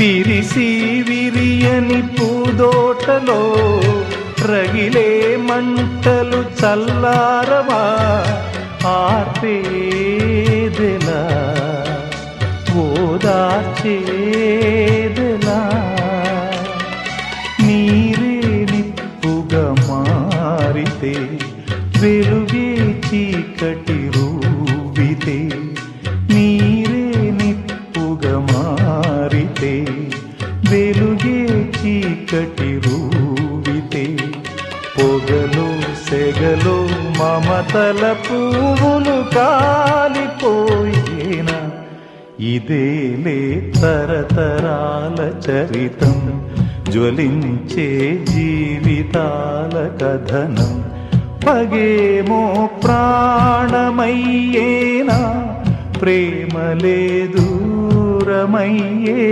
విరిసి విరియని పూదోటలో రగిలే మంటలు చల్లారవా ఆర్పేదెలా ఓదార్చేదెలా నీరే నిప్పుగా మారితే వెలుగే చీకటి రూపితే నీరే నిప్పుగా మారితే వెలుగే చీకటి రూపితే పొగలో సెగలో మమతల పువ్వులు కాలిపోయేనా ఇదేలే తరతరాల చరితం జ్వలించే జీవితాల కథనం పగేమో ప్రాణమయ్యేనా ప్రేమలే దూరమయ్యే